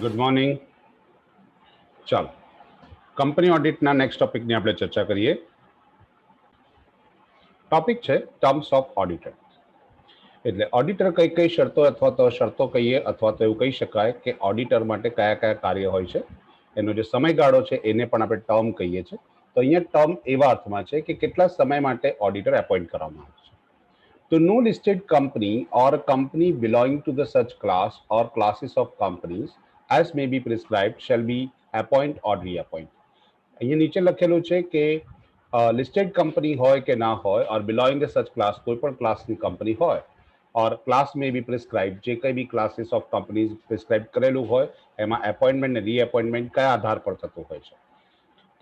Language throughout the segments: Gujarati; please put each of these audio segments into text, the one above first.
Good morning. ચાલો, કંપની ઓડિટના નેક્સ્ટ ટોપિકની આપણે ચર્ચા કરીએ. ટોપિક છે ટર્મ્સ ઓફ ઓડિટર. એટલે ઓડિટર કઈ કઈ શરતો અથવા તો શરતો કહીએ અથવા તો એવું કહી શકાય કે ઓડિટર માટે કયા કયા કાર્ય હોય છે, એનો જે સમયગાળો છે એને પણ આપણે ટર્મ કહીએ છીએ. તો અહીંયા ટર્મ એવા અર્થમાં છે કે કેટલા સમય માટે ઓડિટર એપોઇન્ટ કરવામાં આવે છે. તો no listed company or company belonging to the such class or classes of companies as may be prescribed shall be appoint or reappoint. અહીંયા નીચે લખેલું છે કે લિસ્ટેડ કંપની હોય કે ના હોય ઓર બિલોંગિંગ ધ સચ ક્લાસ, કોઈ પણ ક્લાસની કંપની હોય ઓર ક્લાસ મે બી પ્રિસ્ક્રાઇબ, જે કંઈ બી ક્લાસીસ ઓફ કંપનીઝ પ્રિસ્ક્રાઇબ કરેલું હોય એમાં એપોઇન્ટમેન્ટ ને રીએપોઇન્ટમેન્ટ કયા આધાર પર થતું હોય છે.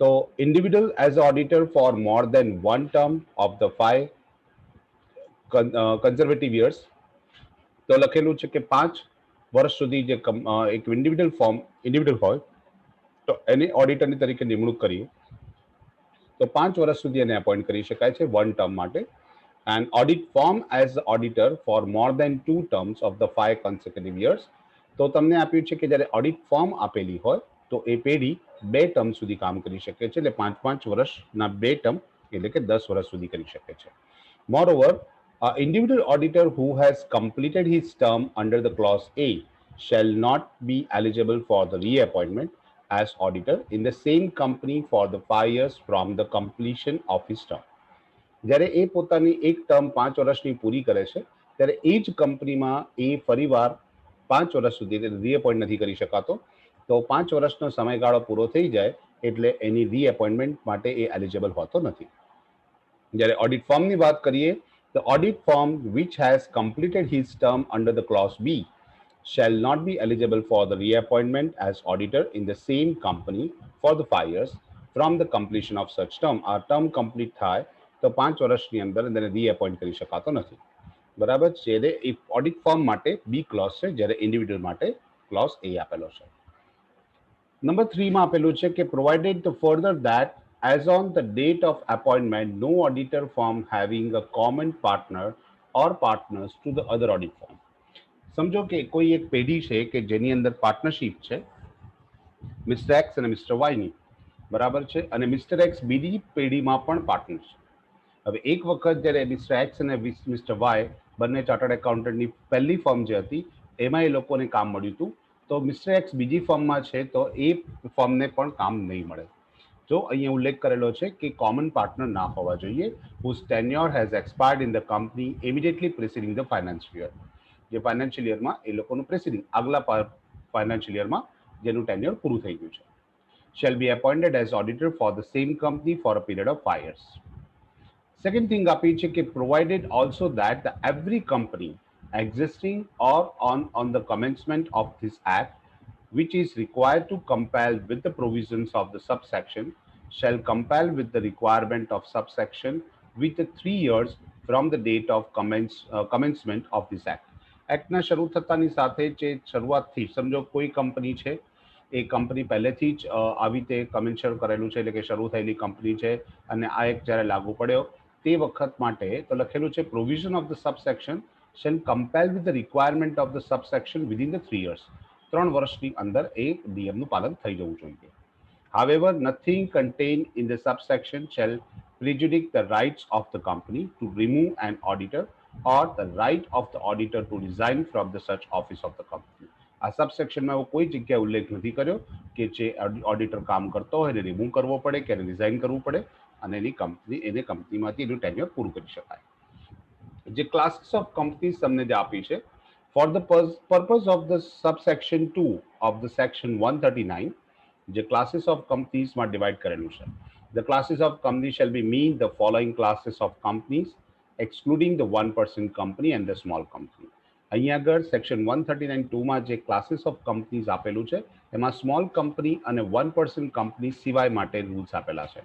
તો individual as auditor for more than one term of the 5 conservative years. તો લખેલું છે કે 5 વર્ષ સુધી જે એક ઇન્ડિવિડ્યુઅલ હોય તો એની ઓડિટરની તરીકે નિમણૂક કરીએ તો 5 વર્ષ સુધી એને એપોઇન્ટ કરી શકાય છે વન ટર્મ માટે. And audit firm as auditor for more than 2 terms of the 5 consecutive years. તો તમને આપ્યું છે કે જ્યારે ઓડિટ ફોર્મ આપેલી હોય તો એ પેઢી 2 ટર્મ સુધી કામ કરી શકે છે, એટલે 5 વર્ષના 2 ટર્મ એટલે કે 10 વર્ષ સુધી કરી શકે છે. મોર over, individual auditor who has completed his term under the clause A shall not be eligible for the reappointment as auditor in the same company for the 5 years from the completion of his term. જ્યારે એ પોતાની એક ટર્મ 5 વર્ષની પૂરી કરે છે ત્યારે એ જ કંપનીમાં એ ફરીવાર 5 વર્ષ સુધી રીએપોઇન્ટ નથી કરી શકાતો. તો 5 વર્ષનો સમયગાળો પૂરો થઈ જાય એટલે એની રીએપોઇન્ટમેન્ટ માટે એ એલિજિબલ હોતો નથી. જ્યારે ઓડિટ ફોર્મની વાત કરીએ, the audit firm which has completed his term under the clause B shall not be eligible for the reappointment as auditor in the same company for the 5 years from the completion of such term. આ ટર્મ કમ્પ્લીટ થાય તો 5 વર્ષની અંદર એને રીએપોઇન્ટ કરી શકાતો નથી. બરાબર છે. એ ઓડિટ ફર્મ માટે બી ક્લોઝ છે, જ્યારે ઇન્ડિવિડ્યુઅલ માટે ક્લોઝ એ આપેલો છે. નંબર 3 માં આપેલું છે કે provided the further that as on the date of appointment no auditor firm having a common partner or partners to the other audit firm. સમજો કે કોઈ એક પેઢી છે કે જેની અંદર પાર્ટનરશિપ છે મિસ્ટર એક્સ અને મિસ્ટર વાયની, બરાબર છે, અને મિસ્ટર એક્સ બીજી પેઢીમાં પણ પાર્ટનર છે. હવે એક વખત જ્યારે મિસ્ટર એક્સ અને મિસ્ટર વાય બંને ચાર્ટર્ડ એકાઉન્ટન્ટની પહેલી ફર્મ જે હતી એમાં એ લોકોને કામ મળ્યું હતું, તો મિસ્ટર એક્સ બીજી ફર્મમાં છે તો એ ફર્મને પણ કામ નહીં મળે. જો અહીંયા ઉલ્લેખ કરેલો છે કે કોમન પાર્ટનર ના હોવા જોઈએ whose tenure has expired in the company immediately preceding the financial year. જે ફાઇનાન્શિયલ યરમાં એ લોકોનું પ્રેસિડિંગ આગલા ફાઇનાન્શિયલ યરમાં જેનું ટેન્યોર પૂરું થઈ ગયું છે. shall be appointed as auditor for the same company for a period of 5 years. Second thing આપી છે કે provided also that the every company existing or on the commencement of this act which is required to comply with the provisions of the subsection shall comply with the requirement of subsection with the 3 years from the date of commencement of this act. એક્ટના શરૂ થતાની સાથે જે શરૂઆતથી સમજો કોઈ કંપની છે એ કંપની પહેલેથી જ આવી રીતે કમેન્શન કરેલું છે, એટલે કે શરૂ થયેલી કંપની છે અને આ એક જ્યારે લાગુ પડ્યો તે વખત માટે તો લખેલું છે provision of the subsection shall comply with the requirement of the subsection within the 3 years. 3 વર્ષની અંદર એ નિયમનું પાલન થઈ જવું જોઈએ. However, nothing contained in the subsection shall prejudicate the rights of the company to remove an auditor or the right of the auditor to resign from the such office of the company. આ સબસેક્શનમાં એવો કોઈ જગ્યાએ ઉલ્લેખ નથી કર્યો કે જે ઓડિટર કામ કરતો હોય એને રિમૂવ કરવો પડે કે એને રિઝાઇન કરવું પડે અને એને કંપનીમાંથી એનું ટેન્યોર પૂરું કરી શકાય. જે ક્લાસીસ ઓફ કંપનીઝ તમને જે આપી છે for the purpose of the subsection 2 of the section 139, જે classes of companies માં ડિવાઇડ કરેલું છે. The classes of companies shall be mean the following classes of companies excluding the 1% company and the small company. અહીંયા આગળ સેક્શન 139(2) જે ક્લાસીસ ઓફ કંપનીઝ આપેલું છે એમાં સ્મોલ કંપની અને 1% કંપની સિવાય માટે રૂલ્સ આપેલા છે.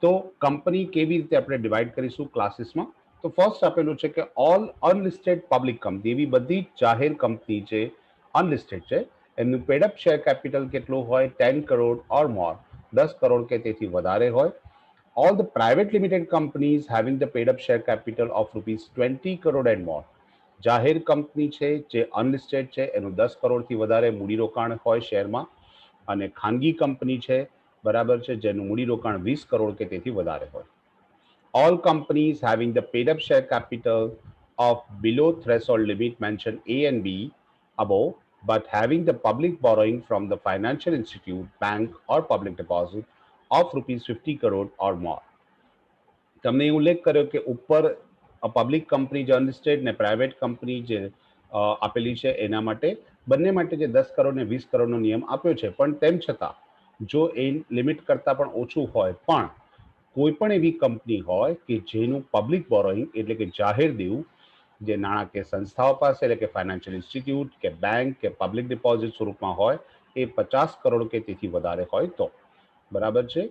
તો કંપની કેવી રીતે આપણે ડિવાઇડ કરીશું ક્લાસીસમાં? તો ફર્સ્ટ આપેલું છે કે ઓલ અનલિસ્ટેડ પબ્લિક કંપની, એવી બધી જાહેર કંપની છે અનલિસ્ટેડ છે, એમનું પેડઅપ શેર કેપિટલ કેટલું હોય 10 કરોડ ઓર મોર, 10 કરોડ કે તેથી વધારે હોય. All the private limited companies having the paid up share capital of rupees 20 crore and more. જાહેર કંપની છે જે અનલિસ્ટેડ છે એનું 10 કરોડથી વધારે મૂડીરોકાણ હોય શેરમાં, અને ખાનગી કંપની છે બરાબર છે જેનું મૂડીરોકાણ 20 કરોડ કે તેથી વધારે હોય. All companies having the paid up share capital of below threshold limit mentioned A and B above, but having the public borrowing from the financial institute, bank or public deposit of rupees 50 crore or more. તમને ઉલ્લેખ કર્યો કે ઉપર પબ્લિક કંપની જે અનલિસ્ટેડ ને પ્રાઇવેટ કંપની જે આપેલી છે એના માટે બંને માટે જે 10 કરોડ ને 20 કરોડનો નિયમ આપ્યો છે, પણ તેમ છતાં જો એ લિમિટ કરતાં પણ ઓછું હોય પણ કોઈ પણ એવી કંપની હોય કે જેનું પબ્લિક બોરોઈંગ એટલે કે જાહેર દેવું જે નાણાકીય સંસ્થાઓ પાસે એટલે કે ફાઇનાન્શિયલ ઇન્સ્ટિટ્યૂટ કે બેંક કે પબ્લિક ડિપોઝિટ સ્વરૂપમાં હોય એ 50 કરોડ કે તેથી વધારે હોય તો બરાબર છે.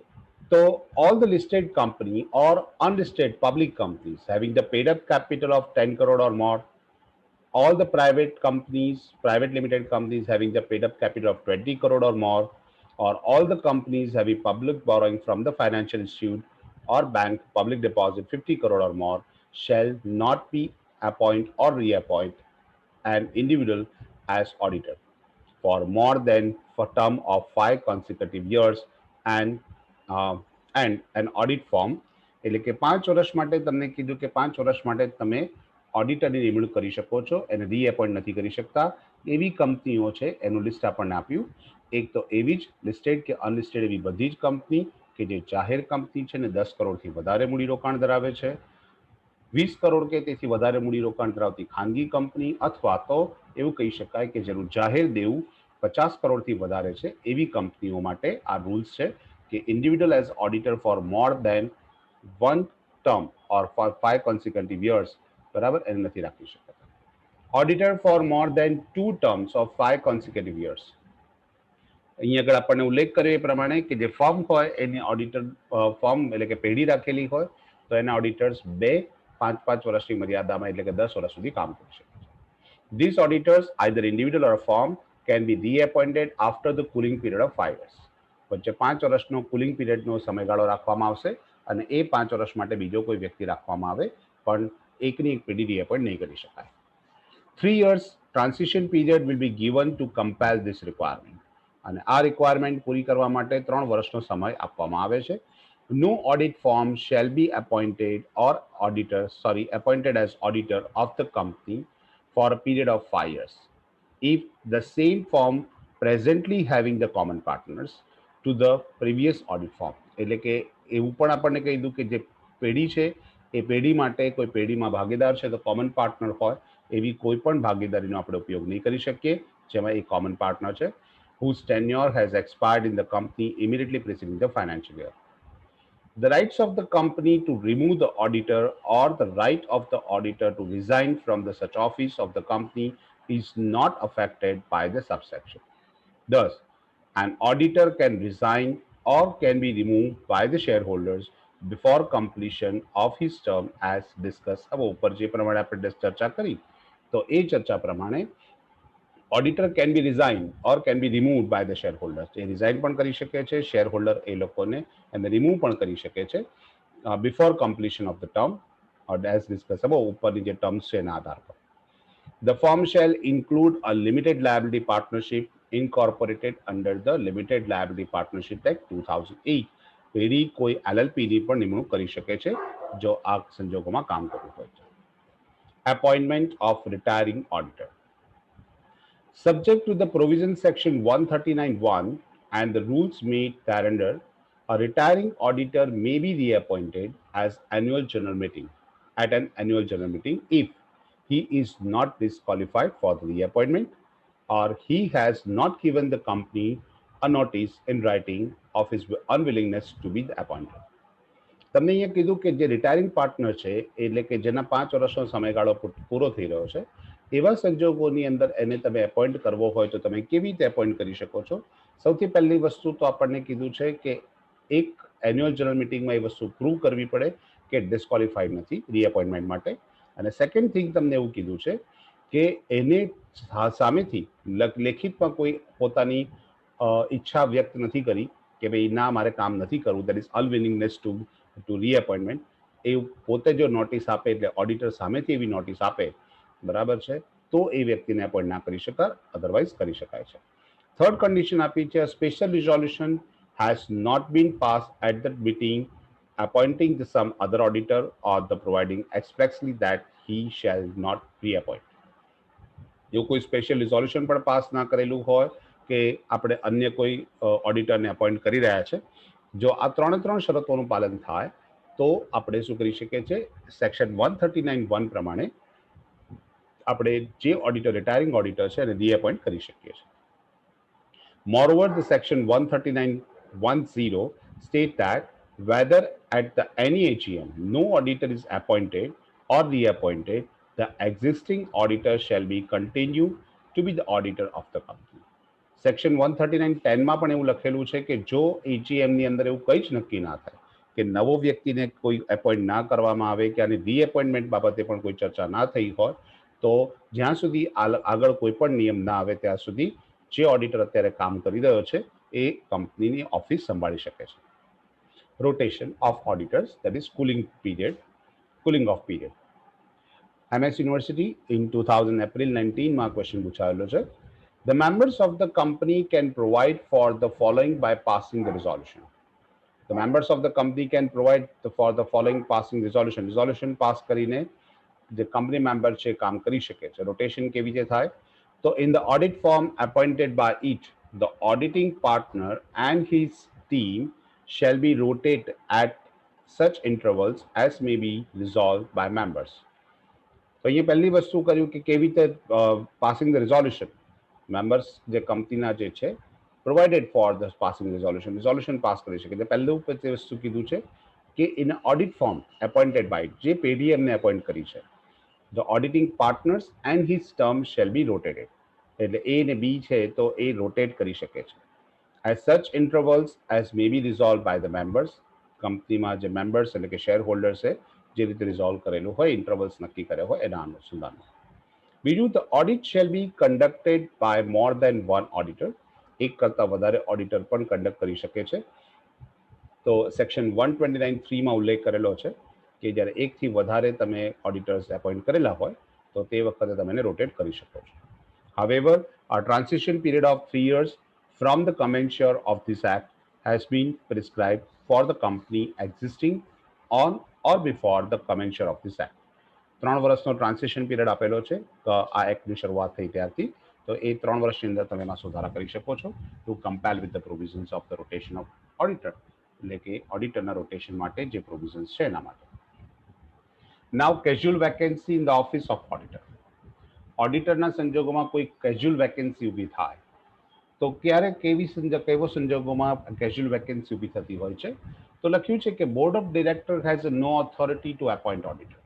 તો all the listed company or unlisted public companies having the paid up capital of 10 crore or more, all the private companies, private limited companies having the paid up capital of 20 crore or more, or all the companies having public borrowing from the financial institute or bank public deposit 50 crore or more shall not be appoint or reappoint an individual as auditor for more than for term of 5 consecutive years, and an audit form એટલે કે 5 વર્ષ માટે તમને કીધું કે 5 વર્ષ માટે તમે ઓડિટરની નિમણૂક કરી શકો છો, એને રીએપોઇન્ટ નથી કરી શકતા. એવી કંપનીઓ છે એનું લિસ્ટ આપણને આપ્યું. એક તો એવી જ લિસ્ટેડ કે અનલિસ્ટેડ એવી બધી જ કંપની કે જે જાહેર કંપની છે ને 10 કરોડથી વધારે મૂડીરોકાણ ધરાવે છે, 20 કરોડ કે તેથી વધારે મૂડીરોકાણ ધરાવતી ખાનગી કંપની, અથવા તો એવું કહી શકાય કે જેનું જાહેર દેવું 50 કરોડથી વધારે છે એવી કંપનીઓ માટે આ રૂલ્સ છે કે individual as auditor for more than one term or for 5 consecutive years બરાબર એને નથી રાખી શકતા. Auditor for more than 2 terms of 5 consecutive years. અહીં આગળ આપણને ઉલ્લેખ કર્યો એ પ્રમાણે કે જે ફોર્મ હોય એની ઓડિટર ફોર્મ એટલે કે પેઢી રાખેલી હોય તો એના ઓડિટર્સ 5 વર્ષની મર્યાદામાં એટલે કે 10 વર્ષ સુધી કામ કરી શકે છે. These auditors, either individual or a firm, can be reappointed after the cooling period of 5 years. વચ્ચે 5 વર્ષનો કુલિંગ પિરિયડનો સમયગાળો રાખવામાં આવશે અને એ 5 વર્ષ માટે બીજો કોઈ વ્યક્તિ રાખવામાં આવે, પણ એકની એક પેઢી રીએપોઇન્ટ નહીં કરી શકાય. 3 years transition period will be given to compile this requirement. અને આ રિક્વાયરમેન્ટ પૂરી કરવા માટે 3 વર્ષનો સમય આપવામાં આવે છે. No audit firm shall be appointed as auditor of the company for a period of 5 years if the same firm presently having the common partners to the previous audit firm. એટલે કે એવું પણ આપણને કહી દઉં કે જે પેઢી છે એ પેઢી માટે કોઈ પેઢીમાં ભાગીદાર છે તો કોમન પાર્ટનર હોય એવી કોઈ પણ ભાગીદારીનો આપણે ઉપયોગ નહીં કરી શકીએ જેમાં એક કોમન પાર્ટનર છે whose tenure has expired in the company immediately preceding the financial year. The rights of the company to remove the auditor or the right of the auditor to resign from the such office of the company is not affected by the subsection. Thus, an auditor can resign or can be removed by the shareholders before completion of his term as discussed above. ઉપર જે પ્રમાણે આપણે ચર્ચા કરી તો એ ચર્ચા પ્રમાણે auditor can be resign or can be removed by the shareholders. એ રિઝાઇન પણ કરી શકે છે, શેરહોલ્ડર એ લોકોને એને રિમૂવ પણ કરી શકે છે before completion of the term or as discuss above. ઉપરની જે ટર્મ્સ છે એના આધાર પર. The firm shall include a limited liability partnership incorporated under the Limited Liability Partnership Act 2008. પેઢી કોઈ એલએલપીની પણ નિમણૂક કરી શકે છે જો આ સંજોગોમાં કામ કરવું હોય છે. Appointment of retiring auditor. Subject to the provision section 139(1) and the rules made thereunder, a retiring auditor may be reappointed at an annual general meeting if he is not disqualified for the reappointment or he has not given the company a notice in writing of his unwillingness to be appointed. તમને અહીંયા કીધું કે જે રિટાયરિંગ પાર્ટનર છે એટલે કે જેના 5 વર્ષનો સમયગાળો પૂરો થઈ રહ્યો છે એવા સંજોગોની અંદર એને તમે એપોઇન્ટ કરવો હોય તો તમે કેવી રીતે એપોઇન્ટ કરી શકો છો? સૌથી પહેલી વસ્તુ તો આપણને કીધું છે કે એક એન્યુઅલ જનરલ મિટિંગમાં એ વસ્તુ પ્રૂવ કરવી પડે કે ડિસ્ક્વોલિફાઈડ નથી રીએપોઇન્ટમેન્ટ માટે. અને સેકન્ડ થિંગ તમને એવું કીધું છે કે એને સામેથી લેખિતમાં કોઈ પોતાની ઈચ્છા વ્યક્ત નથી કરી કે ભાઈ ના મારે કામ નથી કરવું, દેટ ઇઝ અનવિલિંગનેસ ટુ રીએપોઇન્ટમેન્ટ. એ પોતે જો નોટિસ આપે એટલે ઓડિટર સામેથી એવી નોટિસ આપે બરાબર છે, તો એ વ્યક્તિને એપોઇન્ટ ના કરી શકાય, અધરવાઇઝ કરી શકાય છે. થર્ડ કન્ડિશન આપી છે, special resolution has not been passed at the meeting appointing the some other auditor or the providing expressly that he shall not reappoint. જો કોઈ સ્પેશિયલ રિઝોલ્યુશન પણ પાસ ના કરેલું હોય કે આપણે અન્ય કોઈ ઓડિટરને અપોઇન્ટ કરી રહ્યા છે, જો આ ત્રણ શરતોનું પાલન થાય તો આપણે શું કરી શકીએ છીએ, સેક્શન 139(1) પ્રમાણે આપણે જે ઓડિટર રિટાયરિંગ ઓડિટર છે એને રીએપોઇન્ટ કરી શકીએ છીએ. Moreover, the section 139(10) state that whether at the any AGM no auditor is appointed or reappointed, the existing auditor shall be continue to be the auditor of the company. Section 139(10) માં પણ એવું લખેલું છે કે જો એજીએમ ની અંદર એવું કંઈ જ નક્કી ના થાય કે નવો વ્યક્તિને કોઈ એપોઇન્ટ ના કરવામાં આવે કે આની રીએપોઇન્ટમેન્ટ બાબતે પણ કોઈ ચર્ચા ના થઈ હોય, તો જ્યાં સુધી આગળ કોઈ પણ નિયમ ના આવે ત્યાં સુધી જે ઓડિટર અત્યારે કામ કરી રહ્યો છે એ કંપનીની ઓફિસ સંભાળી શકે છે. Rotation of auditors, that is cooling off period. MS University in 2000 April 19 માં ક્વેશ્ચન પૂછાયેલો છે. The members of the company can provide for the following by passing the resolution. The members of the company can provide for the following passing resolution. Resolution pass કરીને જે કંપની મેમ્બર છે કામ કરી શકે છે. રોટેશન કેવી રીતે થાય? તો in the audit firm appointed by it, the auditing partner and his team shall be rotated at such intervals as may be resolved by members. તો અહીંયા પહેલી વસ્તુ કર્યું કે કેવી રીતે પાસિંગ ધ રિઝોલ્યુશન, મેમ્બર્સ જે કંપનીના જે છે provided for the passing resolution pass કરી શકે. પહેલું વસ્તુ કીધું છે કે in audit form appointed by, જે પેઢી એમને એપોઇન્ટ કરી છે, the auditing partners and his term shall be rotated, એટલે એ ને બી છે તો એ રોટેટ કરી શકે છે. As such intervals as may be resolve by the members, કંપનીમાં જે મેમ્બર્સ એટલે કે શેર હોલ્ડર છે જે રીતે રિઝોલ્વ કરેલું હોય, ઇન્ટરવલ્સ નક્કી કર્યા હોય એના અનુસંધાનમાં. બીજું, the audit shall be conducted by more than one auditor, એક કરતાં વધારે ઓડિટર પણ કન્ડક્ટ કરી શકે છે. તો સેક્શન 129(3) માં ઉલ્લેખ કરેલો છે કે જ્યારે એકથી વધારે તમે ઓડિટર્સ એપોઇન્ટ કરેલા હોય તો તે વખતે તમે એને રોટેટ કરી શકો છો. However, a transition period of 3 years from the commencement of this act has been prescribed for the company existing on or before the commencement of this act. 3 વર્ષનો ટ્રાન્સિશન પીરિયડ આપેલો છે આ એક્ટની શરૂઆત થઈ ત્યારથી, તો એ 3 વર્ષની અંદર તમે એમાં સુધારા કરી શકો છો two compare with the provisions of the rotation of auditor, એટલે કે ઓડિટરના રોટેશન માટે જે પ્રોવિઝન્સ છે એના માટે. Now casual vacancy in the office of auditor. ઓડિટરના સંજોગોમાં કોઈ કેઝ્યુઅલ વેકેન્સી ઊભી થાય તો ક્યારે કેવો સંજોગોમાં કેઝ્યુઅલ વેકેન્સી ઊભી થતી હોય છે? તો લખ્યું છે કે board of director has no authority to appoint auditor.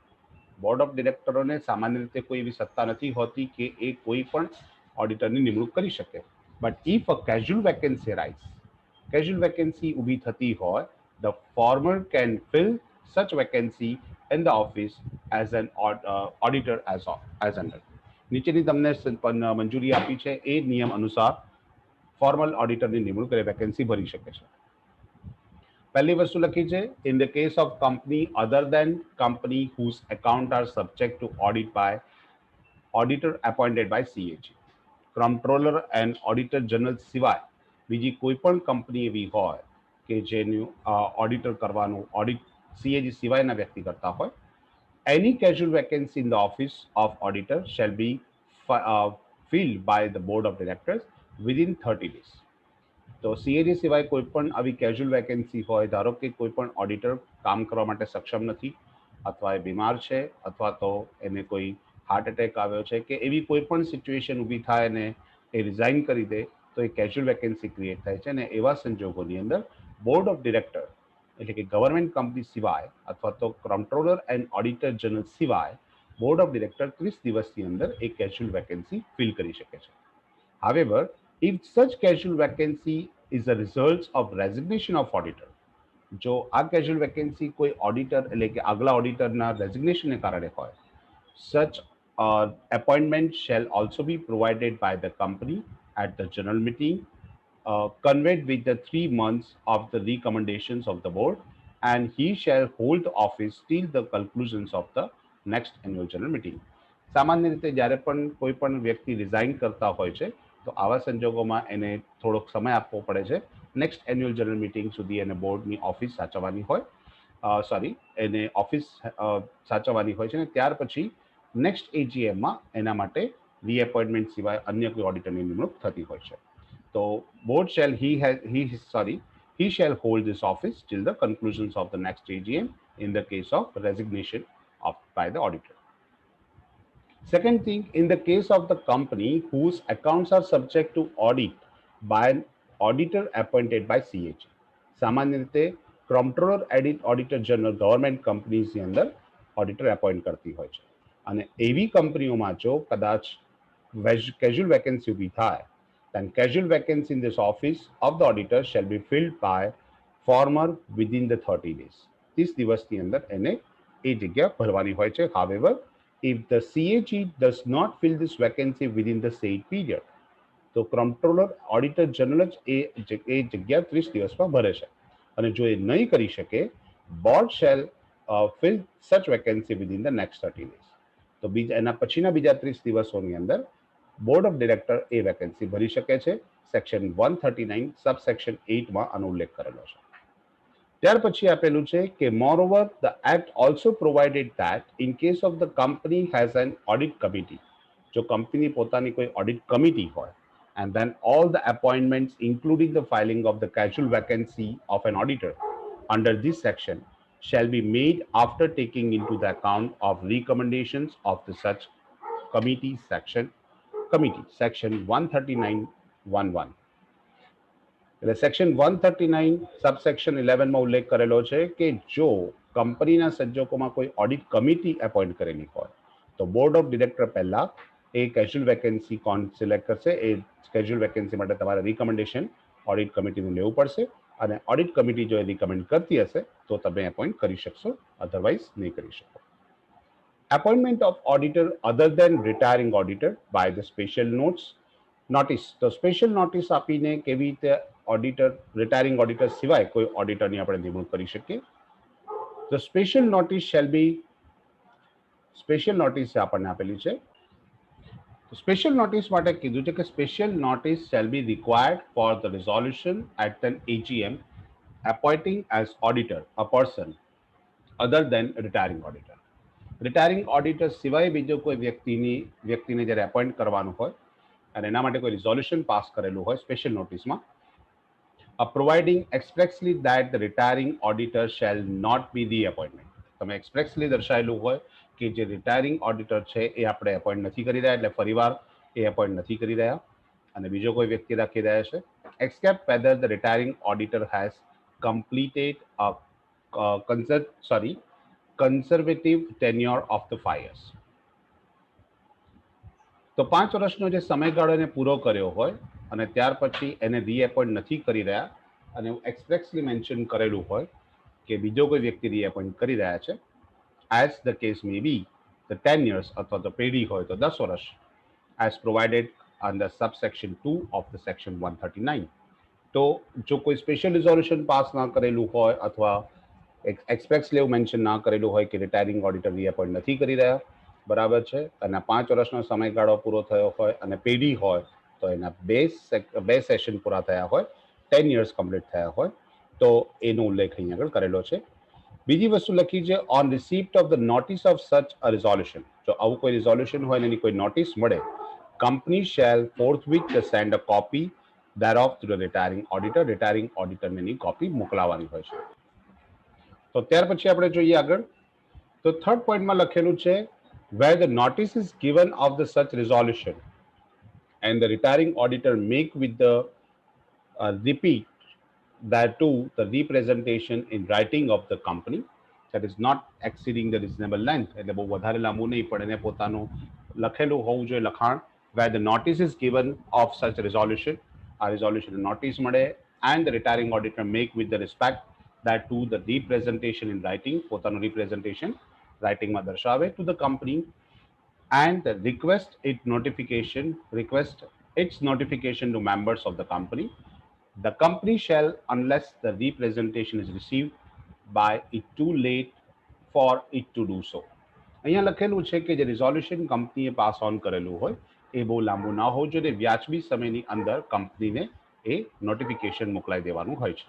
Board of ડિરેક્ટરોને સામાન્ય રીતે કોઈ એવી સત્તા નથી હોતી કે એ કોઈ પણ ઓડિટરની નિમણૂક કરી શકે. But if a casual vacancy rise, casual vacancy ઊભી થતી હોય, the former can fill such vacancy in the office as an auditor as under. નીચેની તમને મંજૂરી આપી છે એ નિયમ અનુસાર ફોર્મલ ઓડિટરની નિમણૂક કરે વેકેન્સી ભરી શકે છે. પહેલી વસ્તુ લખી છે, in the case of company other than company whose account are subject to audit by auditor appointed by CAG, controller and auditor general સિવાય બીજી કોઈ પણ કંપની એવી હોય કે જેનું ઓડિટર કરવાનું ઓડિટ સીએજી સિવાયના વ્યક્તિ કરતા હોય, any casual vacancy in the office of auditor shall be filled by the board of directors within 30 days. તો સીએજી સિવાય કોઈ પણ આવી કેઝ્યુઅલ વેકેન્સી હોય, ધારો કે કોઈ પણ ઓડિટર કામ કરવા માટે સક્ષમ નથી, અથવા એ બીમાર છે, અથવા તો એને કોઈ હાર્ટ એટેક આવ્યો છે કે એવી કોઈ પણ સિચ્યુએશન ઊભી થાય અને એ રિઝાઇન કરી દે તો એ કેઝ્યુઅલ વેકેન્સી ક્રિએટ થાય છે. અને એવા સંજોગોની અંદર બોર્ડ ઓફ ડિરેક્ટર એટલે કે ગવર્મેન્ટ કંપની સિવાય અથવા તો કંટ્રોલર એન્ડ ઓડિટર જનરલ સિવાય બોર્ડ ઓફ ડિરેક્ટર 30 દિવસની અંદર એક કેઝ્યુઅલ વેકેન્સી ફિલ કરી શકે છે. However, if such casual vacancy is a result of resignation of auditor, જો આ કેઝ્યુઅલ વેકેન્સી કોઈ ઓડિટર એટલે કે આગલા ઓડિટરના રેઝિગ્નેશનને કારણે હોય, such appointment shall also be provided by the company at the general meeting, conveyed with the 3 months of the recommendations of the board, and he shall hold the office till the conclusions of the next annual general meeting. સામાન્ય રીતે જ્યારે પણ કોઈ પણ વ્યક્તિ રિઝાઇન કરતા હોય છે તો આવા સંજોગોમાં એને થોડોક સમય આપવો પડે છે નેક્સ્ટ એન્યુઅલ જનરલ મીટિંગ સુધી એને બોર્ડની ઓફિસ સાચવવાની હોય સોરી એને ઓફિસ સાચવવાની હોય છે અને ત્યાર પછી નેક્સ્ટ એજીએમમાં એના માટે રીએપોઇન્ટમેન્ટ સિવાય અન્ય કોઈ ઓડિટરની નિમણૂક થતી હોય છે તો board shall he shall hold this office till the conclusions of the next AGM in the case of resignation by the auditor. Second thing, in the case of the company whose accounts are subject to audit by an auditor appointed by CAG. સામાન્ય રીતે comptroller auditor general government companies ની અંદર auditor appoint કરતી હોય છે અને એવી કંપનીઓમાં જો કદાચ casual vacancy ઊભી થાય then casual vacancy in this office of the auditor shall be filled by former within the 30 days. 30 દિવસની અંદર એને એ જગ્યા ભરવાની હોય છે. However, if the CAG does not fill this vacancy within the said period, તો comptroller auditor general જ એ જગ્યા 30 દિવસમાં ભરે છે અને જો એ નહીં કરી શકે board shall fill such vacancy within the next 30 days. તો એના પછીના બીજા 30 દિવસોની અંદર board of director A vacancy ભરી શકે છે. સેક્શન 139 સબસેક્શન 8 માં આનો ઉલ્લેખ કરેલો છે. ત્યાર પછી આપેલું છે કે moreover the act also provided that in case of the company has an audit committee, જો કંપની પોતાની કોઈ ઓડિટ કમિટી હોય and then all the appointments including the filing of the casual vacancy of an auditor under this section shall be made after taking into the account of recommendations of the such committee section 139(1)(1). એટલે સેક્શન 139 સબસેક્શન 11 માં ઉલ્લેખ કરેલો છે કે જો કંપનીના સંજોગોમાં કોઈ ઓડિટ કમિટી એપોઇન્ટ કરેલી હોય તો બોર્ડ ઓફ ડિરેક્ટર પહેલા એ કેઝ્યુઅલ વેકેન્સી કોણ સિલેક્ટ કરશે એ કેઝ્યુઅલ વેકેન્સી માટે તમારે રિકમેન્ડેશન ઓડિટ કમિટીનું લેવું પડશે અને ઓડિટ કમિટી જો એ રિકમેન્ડ કરતી હશે તો તમે એપોઇન્ટ કરી શકશો અધરવાઇઝ નહીં કરી શકો. Appointment of auditor other than retiring auditor by the special notice. તો સ્પેશિયલ નોટિસ આપીને કેવી રીતે ઓડિટર રિટાયરિંગ ઓડિટર સિવાય કોઈ ઓડિટરની આપણે નિમણૂક કરી શકીએ. તો special notice shall be special notice આપણને આપેલી છે. સ્પેશિયલ નોટિસ માટે કીધું છે કે special notice shall be required for the resolution at an AGM appointing as auditor a person other than retiring auditor. Retiring auditor સિવાય બીજો કોઈ વ્યક્તિને જ્યારે એપોઇન્ટ કરવાનું હોય અને એના માટે કોઈ રિઝોલ્યુશન પાસ કરેલું હોય સ્પેશિયલ નોટિસમાં providing expressly that the retiring auditor shall not be reappointment. તમે એક્સપ્રેસલી દર્શાવેલું હોય કે જે રિટાયરિંગ ઓડિટર છે એ આપણે એપોઇન્ટ નથી કરી રહ્યા એટલે ફરીવાર એ એપોઇન્ટ નથી કરી રહ્યા અને બીજો કોઈ વ્યક્તિ રાખી રહ્યા છે except whether the retiring auditor has completed a conservative tenure of the 5 years. તો 5 વર્ષનો જે સમયગાળો એને પૂરો કર્યો હોય અને ત્યાર પછી એને રીએપોઇન્ટ નથી કરી રહ્યા અને એક્સપ્રેસલી મેન્શન કરેલું હોય કે બીજો કોઈ વ્યક્તિ રીએપોઇન્ટ કરી રહ્યા છે as the case may be the 10 years અથવા તો પેઢી હોય તો 10 વર્ષ as provided under subsection 2 of the section 139. તો જો કોઈ સ્પેશિયલ રિઝોલ્યુશન પાસ ના કરેલું હોય અથવા એક્સપ્રેસલી એવું મેન્શન ના કરેલું હોય કે રિટાયરિંગ ઓડિટર રીએપોઇન્ટ નથી કરી રહ્યા બરાબર છે અને 5 વર્ષનો સમયગાળો પૂરો થયો હોય અને પેઢી હોય તો એના બે સેશન પૂરા થયા હોય 10 years કમ્પ્લીટ થયા હોય તો એનો ઉલ્લેખ અહીં આગળ કરેલો છે. બીજી વસ્તુ લખી છે on receipt of the notice of સચ અ રિઝોલ્યુશન. જો આવું કોઈ રિઝોલ્યુશન હોય એની કોઈ નોટિસ મળે company shall forthwith send a copy thereof to the retiring auditor. Retiring ઓડિટરને એની કોપી મોકલાવાની હોય છે. તો ત્યાર પછી આપણે જોઈએ આગળ તો થર્ડ પોઈન્ટમાં લખેલું છે where the notice is given of the such resolution and the retiring auditor make with the repeat that to the representation in writing of the company that is not exceeding the reasonable length. એટલે બહુ વધારે લાંબુ નહીં પણ એને પોતાનું લખેલું હોવું જોઈએ લખાણ where the notice is given of such resolution. આ resolution notice મળે and the retiring auditor make with the respect that to the representation in writing પોતાનું representation writing માં દર્શાવે to the company and request its notification to members of the company. The company shall, unless the representation is received by it too late for it to do so. અહીંયા લખેલું છે કે જે રિઝોલ્યુશન કંપનીએ પાસ ઓન કરેલું હોય એ બહુ લાંબુ ના હોવું જોઈએ, વ્યાજબી સમયની અંદર કંપનીને એ નોટિફિકેશન મોકલાઈ દેવાનું હોય છે.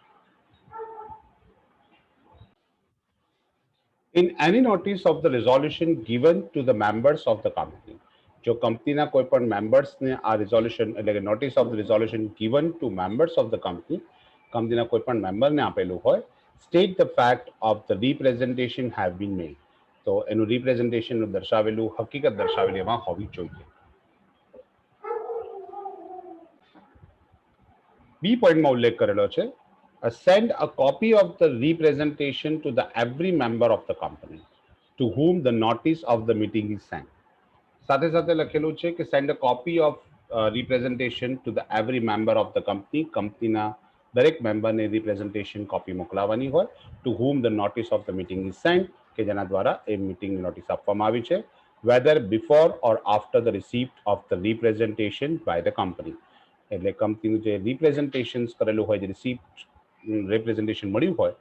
In any notice of the resolution given to the members of the company, જો કંપનીના કોઈ પણ મેમ્બર્સને આ રિઝોલ્યુશન એટલે કે notice of the resolution given to members of the company, કંપનીના કોઈ પણ મેમ્બરને આપેલું હોય, state the fact of the representation have been made, તો એનું રિપ્રેઝન્ટેશન દર્શાવેલું, હકીકત દર્શાવેલી એમાં હોવી જોઈએ. બી પોઈન્ટમાં ઉલ્લેખ કરેલો છે, send a copy of the representation to the every member of the company to whom the notice of the meeting is sent. સાથે સાથે લખેલું છે કે send a copy of representation to the every member of the company, કંપનીના દરેક મેમ્બરને રિપ્રેઝન્ટેશન કોપી મોકલાવવાની હોય, to whom the notice of the meeting is send, કે જેના દ્વારા એ મીટિંગની નોટિસ આપવામાં આવી છે, whether before or after the receipt of the representation by the company, એટલે કંપનીનું જે રિપ્રેઝન્ટેશન કરેલું હોય, જે રિસિપ્ટ રિપ્રેઝન્ટેશન મળ્યું હોય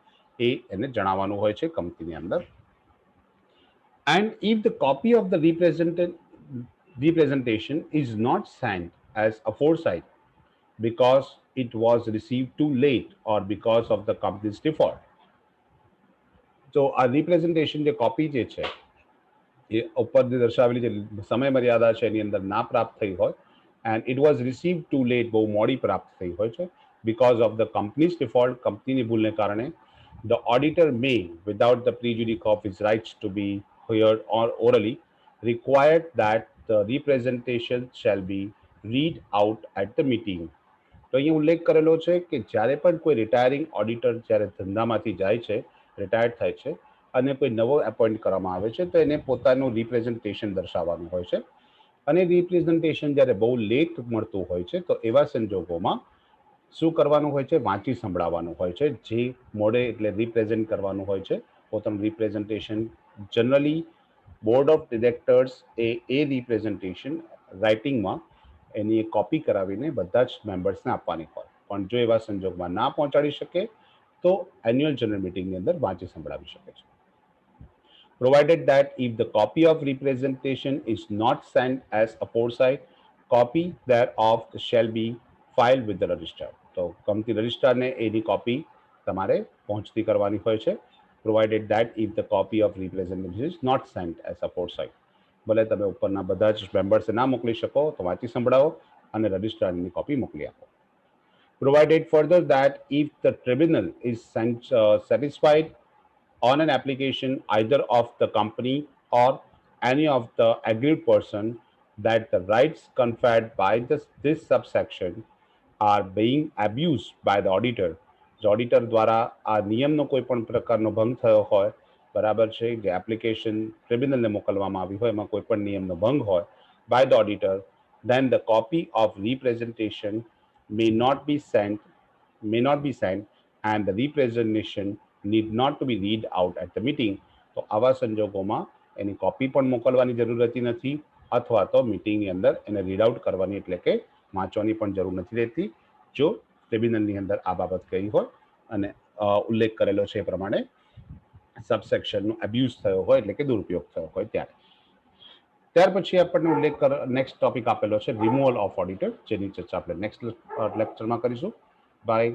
એ એને જણાવવાનું હોય છે કંપનીની અંદર. And if the copy of the representation is not sent as aforesaid because it was received too late or because of the company's default, તો આ રિપ્રેઝન્ટેશન જે કોપી જે છે એ ઉપરની દર્શાવેલી જે સમય મર્યાદા છે એની અંદર ના પ્રાપ્ત થઈ હોય, and it was received too late, બહુ મોડી પ્રાપ્ત થઈ હોય છે, because of the company's default, કંપનીની ભૂલને કારણે, the auditor may, without the prejudice of his rights to be heard or orally, required that the representation shall be read out at the meeting. તો અહીંયા ઉલ્લેખ કરેલો છે કે જ્યારે પણ કોઈ રિટાયરિંગ ઓડિટર જ્યારે ધંધામાંથી જાય છે, રિટાયર્ડ થાય છે અને કોઈ નવો એપોઇન્ટ કરવામાં આવે છે, તો એને પોતાનું રિપ્રેઝન્ટેશન દર્શાવવાનું હોય છે, અને રિપ્રેઝન્ટેશન જ્યારે બહુ લેટ મળતું હોય છે તો એવા સંજોગોમાં શું કરવાનું હોય છે, વાંચી સંભળાવવાનું હોય છે, જે મોડે એટલે રિપ્રેઝન્ટ કરવાનું હોય છે પોતાનું representation. Generally board of directors એ રિપ્રેઝન્ટેશન રાઇટિંગમાં એની એક કોપી કરાવીને બધા જ મેમ્બર્સને આપવાની હોય, પણ જો એવા સંજોગમાં ના પહોંચાડી શકે તો એન્યુઅલ જનરલ મિટિંગની અંદર વાંચી સંભળાવી શકે છે. Provided that if the copy of representation is not sent as aforesaid, copy thereof shall be filed with the registrar. તો કંપની રજિસ્ટ્રારને એની કોપી તમારે પહોંચતી કરવાની હોય છે. Provided that if the copy of representation is not sent as aforesaid, ભલે તમે ઉપરના બધા જ મેમ્બર્સે ના મોકલી શકો તો વાંચી સંભળાવો અને રજિસ્ટ્રારની કોપી મોકલી આપો. Provided further that if the tribunal is satisfied on an application either of the company or any of the aggrieved person that the rights conferred by this subsection are being abused by the auditor, જો ઓડિટર દ્વારા આ નિયમનો કોઈ પણ પ્રકારનો ભંગ થયો હોય, બરાબર છે, જે એપ્લિકેશન ટ્રિબ્યુનલને મોકલવામાં આવી હોય એમાં કોઈ પણ નિયમનો ભંગ હોય by the auditor, then the copy of representation may not be sent and the representation need not to be read out at the meeting. તો આવા સંજોગોમાં એની કોપી પણ મોકલવાની જરૂર રહેતી નથી, અથવા તો મીટિંગની અંદર એને રીડ આઉટ કરવાની એટલે કે વાંચવાની પણ જરૂર નથી રહેતી, જો ટ્રિબ્યુનલની અંદર આ બાબત કહી હોય અને ઉલ્લેખ કરેલો છે એ પ્રમાણે સબસેક્શનનો એબ્યુઝ થયો હોય એટલે કે દુરુપયોગ થયો હોય ત્યારે. ત્યાર પછી આપણને ઉલ્લેખ નેક્સ્ટ ટોપિક આપેલો છે રિમૂવલ ઓફ ઓડિટર, જેની ચર્ચા આપણે નેક્સ્ટ લેક્ચરમાં કરીશું. બાય.